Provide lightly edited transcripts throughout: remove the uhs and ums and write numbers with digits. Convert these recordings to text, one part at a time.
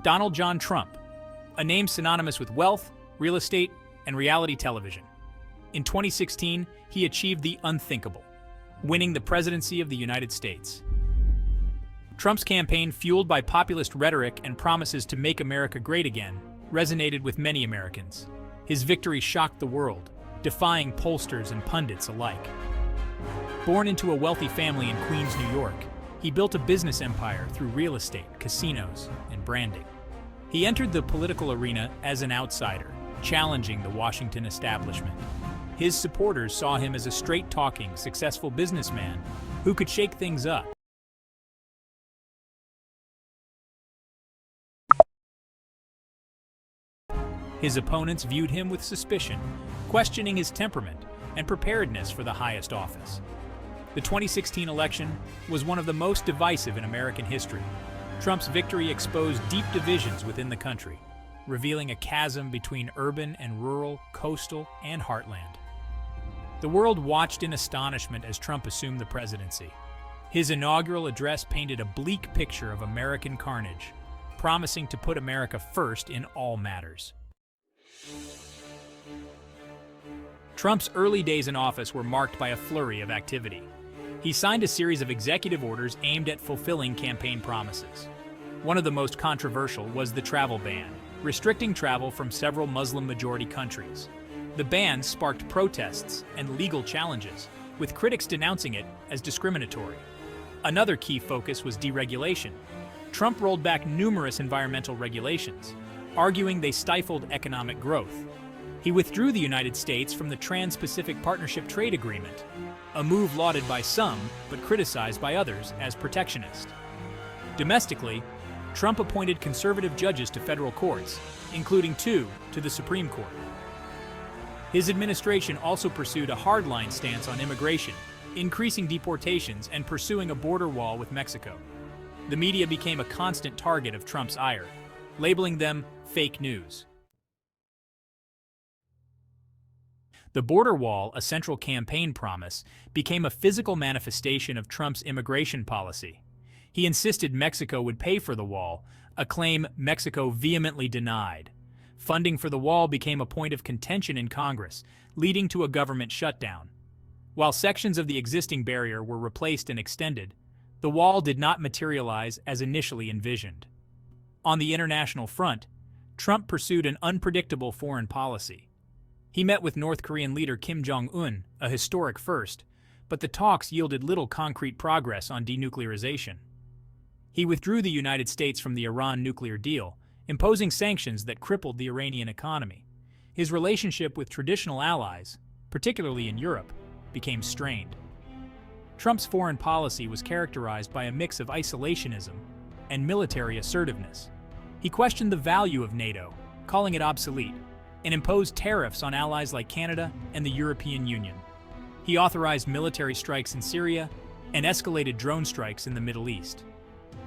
Donald John Trump, a name synonymous with wealth, real estate, and reality television. In 2016, he achieved the unthinkable, winning the presidency of the United States. Trump's campaign, fueled by populist rhetoric and promises to make America great again, resonated with many Americans. His victory shocked the world, defying pollsters and pundits alike. Born into a wealthy family in Queens, New York, he built a business empire through real estate, casinos, and branding. He entered the political arena as an outsider, challenging the Washington establishment. His supporters saw him as a straight-talking, successful businessman who could shake things up. His opponents viewed him with suspicion, questioning his temperament and preparedness for the highest office. The 2016 election was one of the most divisive in American history. Trump's victory exposed deep divisions within the country, revealing a chasm between urban and rural, coastal, and heartland. The world watched in astonishment as Trump assumed the presidency. His inaugural address painted a bleak picture of American carnage, promising to put America first in all matters. Trump's early days in office were marked by a flurry of activity. He signed a series of executive orders aimed at fulfilling campaign promises. One of the most controversial was the travel ban, restricting travel from several Muslim-majority countries. The ban sparked protests and legal challenges, with critics denouncing it as discriminatory. Another key focus was deregulation. Trump rolled back numerous environmental regulations, arguing they stifled economic growth. He withdrew the United States from the Trans-Pacific Partnership Trade Agreement, a move lauded by some but criticized by others as protectionist. Domestically, Trump appointed conservative judges to federal courts, including 2 to the Supreme Court. His administration also pursued a hardline stance on immigration, increasing deportations and pursuing a border wall with Mexico. The media became a constant target of Trump's ire, labeling them fake news. The border wall, a central campaign promise, became a physical manifestation of Trump's immigration policy. He insisted Mexico would pay for the wall, a claim Mexico vehemently denied. Funding for the wall became a point of contention in Congress, leading to a government shutdown. While sections of the existing barrier were replaced and extended, the wall did not materialize as initially envisioned. On the international front, Trump pursued an unpredictable foreign policy. He met with North Korean leader Kim Jong-un, a historic first, but the talks yielded little concrete progress on denuclearization. He withdrew the United States from the Iran nuclear deal, imposing sanctions that crippled the Iranian economy. His relationship with traditional allies, particularly in Europe, became strained. Trump's foreign policy was characterized by a mix of isolationism and military assertiveness. He questioned the value of NATO, calling it obsolete, and imposed tariffs on allies like Canada and the European Union. He authorized military strikes in Syria and escalated drone strikes in the Middle East.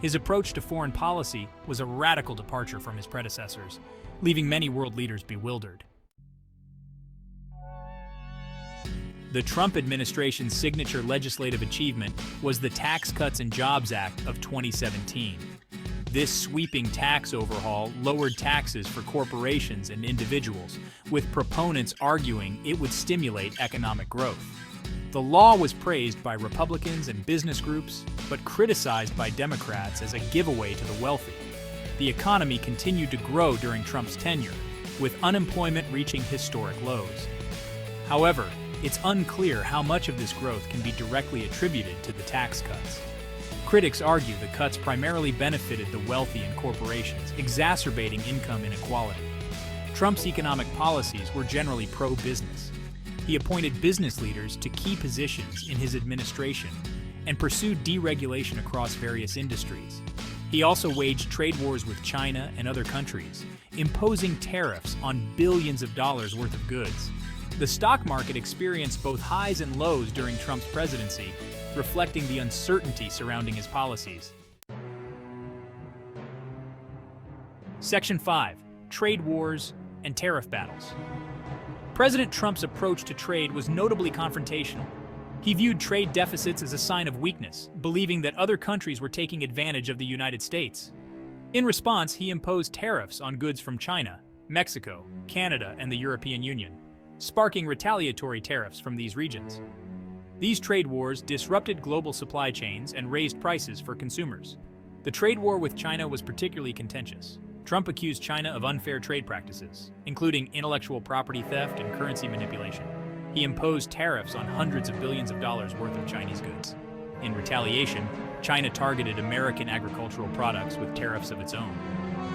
His approach to foreign policy was a radical departure from his predecessors, leaving many world leaders bewildered. The Trump administration's signature legislative achievement was the Tax Cuts and Jobs Act of 2017. This sweeping tax overhaul lowered taxes for corporations and individuals, with proponents arguing it would stimulate economic growth. The law was praised by Republicans and business groups, but criticized by Democrats as a giveaway to the wealthy. The economy continued to grow during Trump's tenure, with unemployment reaching historic lows. However, it's unclear how much of this growth can be directly attributed to the tax cuts. Critics argue the cuts primarily benefited the wealthy and corporations, exacerbating income inequality. Trump's economic policies were generally pro-business. He appointed business leaders to key positions in his administration and pursued deregulation across various industries. He also waged trade wars with China and other countries, imposing tariffs on billions of dollars worth of goods. The stock market experienced both highs and lows during Trump's presidency, reflecting the uncertainty surrounding his policies. Section 5. Trade wars and tariff battles. President Trump's approach to trade was notably confrontational. He viewed trade deficits as a sign of weakness, believing that other countries were taking advantage of the United States. In response, he imposed tariffs on goods from China, Mexico, Canada, and the European Union, sparking retaliatory tariffs from these regions. These trade wars disrupted global supply chains and raised prices for consumers. The trade war with China was particularly contentious. Trump accused China of unfair trade practices, including intellectual property theft and currency manipulation. He imposed tariffs on hundreds of billions of dollars worth of Chinese goods. In retaliation, China targeted American agricultural products with tariffs of its own.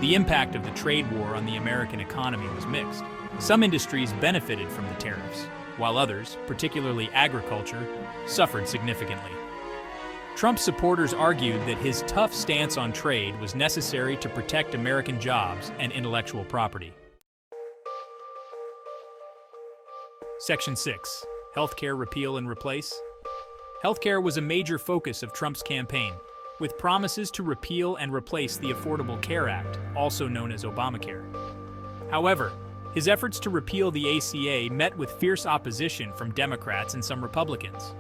The impact of the trade war on the American economy was mixed. Some industries benefited from the tariffs, while others, particularly agriculture, suffered significantly. Trump's supporters argued that his tough stance on trade was necessary to protect American jobs and intellectual property. Section 6. Healthcare Repeal and Replace. Healthcare was a major focus of Trump's campaign, with promises to repeal and replace the Affordable Care Act, also known as Obamacare. However, his efforts to repeal the ACA met with fierce opposition from Democrats and some Republicans.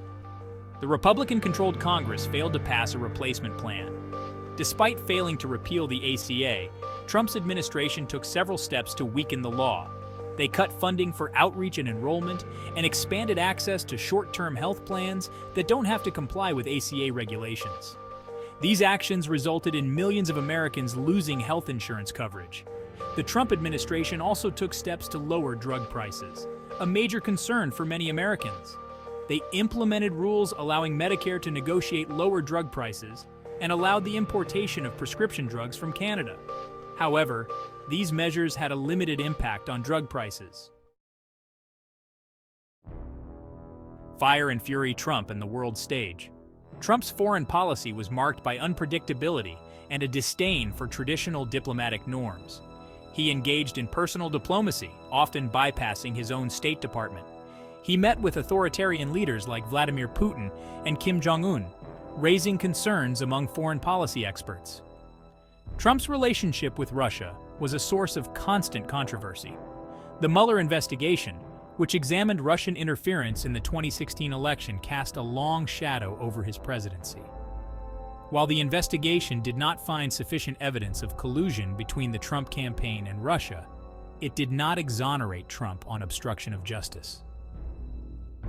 The Republican-controlled Congress failed to pass a replacement plan. Despite failing to repeal the ACA, Trump's administration took several steps to weaken the law. They cut funding for outreach and enrollment and expanded access to short-term health plans that don't have to comply with ACA regulations. These actions resulted in millions of Americans losing health insurance coverage. The Trump administration also took steps to lower drug prices, a major concern for many Americans. They implemented rules allowing Medicare to negotiate lower drug prices and allowed the importation of prescription drugs from Canada. However, these measures had a limited impact on drug prices. Fire and fury Trump and the world stage. Trump's foreign policy was marked by unpredictability and a disdain for traditional diplomatic norms. He engaged in personal diplomacy, often bypassing his own State Department. He met with authoritarian leaders like Vladimir Putin and Kim Jong-un, raising concerns among foreign policy experts. Trump's relationship with Russia was a source of constant controversy. The Mueller investigation, which examined Russian interference in the 2016 election, cast a long shadow over his presidency. While the investigation did not find sufficient evidence of collusion between the Trump campaign and Russia, it did not exonerate Trump on obstruction of justice.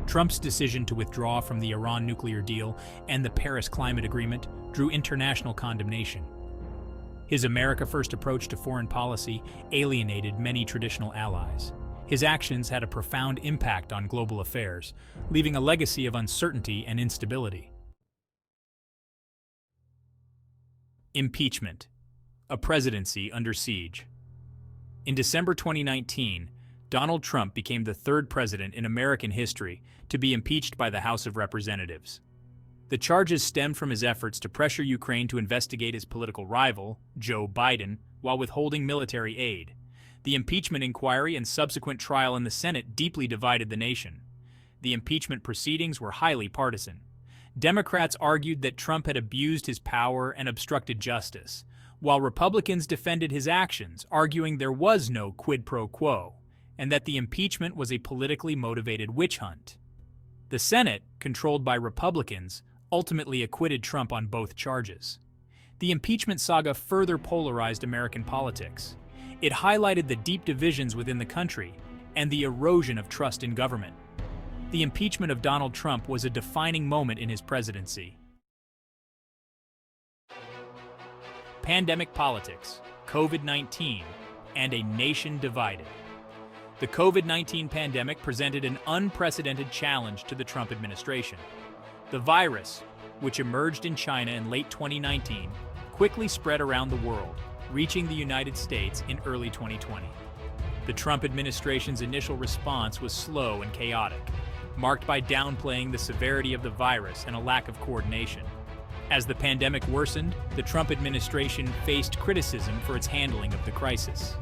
Trump's decision to withdraw from the Iran nuclear deal and the Paris Climate Agreement drew international condemnation. His America First approach to foreign policy alienated many traditional allies. His actions had a profound impact on global affairs, leaving a legacy of uncertainty and instability. Impeachment. A presidency under siege. In December 2019, Donald Trump became the third president in American history to be impeached by the House of Representatives. The charges stemmed from his efforts to pressure Ukraine to investigate his political rival, Joe Biden, while withholding military aid. The impeachment inquiry and subsequent trial in the Senate deeply divided the nation. The impeachment proceedings were highly partisan. Democrats argued that Trump had abused his power and obstructed justice, while Republicans defended his actions, arguing there was no quid pro quo, and that the impeachment was a politically motivated witch hunt. The Senate, controlled by Republicans, ultimately acquitted Trump on both charges. The impeachment saga further polarized American politics. It highlighted the deep divisions within the country and the erosion of trust in government. The impeachment of Donald Trump was a defining moment in his presidency. Pandemic politics, COVID-19, and a nation divided. The COVID-19 pandemic presented an unprecedented challenge to the Trump administration. The virus, which emerged in China in late 2019, quickly spread around the world, reaching the United States in early 2020. The Trump administration's initial response was slow and chaotic, marked by downplaying the severity of the virus and a lack of coordination. As the pandemic worsened, the Trump administration faced criticism for its handling of the crisis.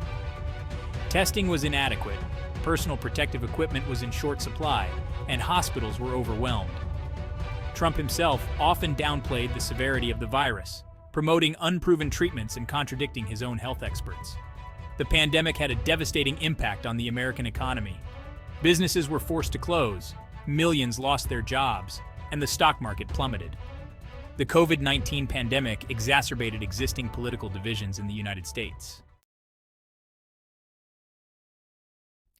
Testing was inadequate, personal protective equipment was in short supply, and hospitals were overwhelmed. Trump himself often downplayed the severity of the virus, promoting unproven treatments and contradicting his own health experts. The pandemic had a devastating impact on the American economy. Businesses were forced to close, millions lost their jobs, and the stock market plummeted. The COVID-19 pandemic exacerbated existing political divisions in the United States.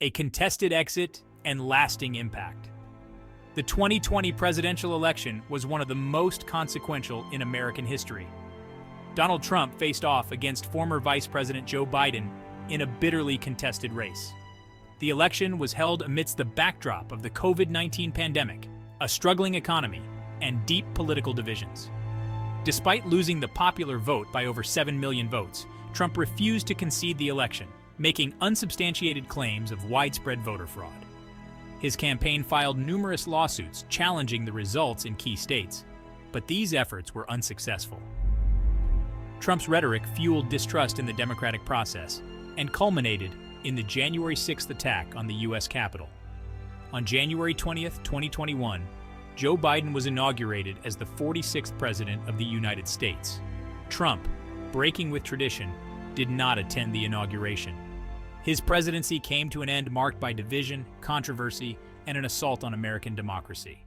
A contested exit and lasting impact. The 2020 presidential election was one of the most consequential in American history. Donald Trump faced off against former Vice President Joe Biden in a bitterly contested race. The election was held amidst the backdrop of the COVID-19 pandemic, a struggling economy, and deep political divisions. Despite losing the popular vote by over 7 million votes, Trump refused to concede the election, making unsubstantiated claims of widespread voter fraud. His campaign filed numerous lawsuits challenging the results in key states, but these efforts were unsuccessful. Trump's rhetoric fueled distrust in the democratic process and culminated in the January 6th attack on the U.S. Capitol. On January 20th, 2021, Joe Biden was inaugurated as the 46th President of the United States. Trump, breaking with tradition, did not attend the inauguration. His presidency came to an end marked by division, controversy, and an assault on American democracy.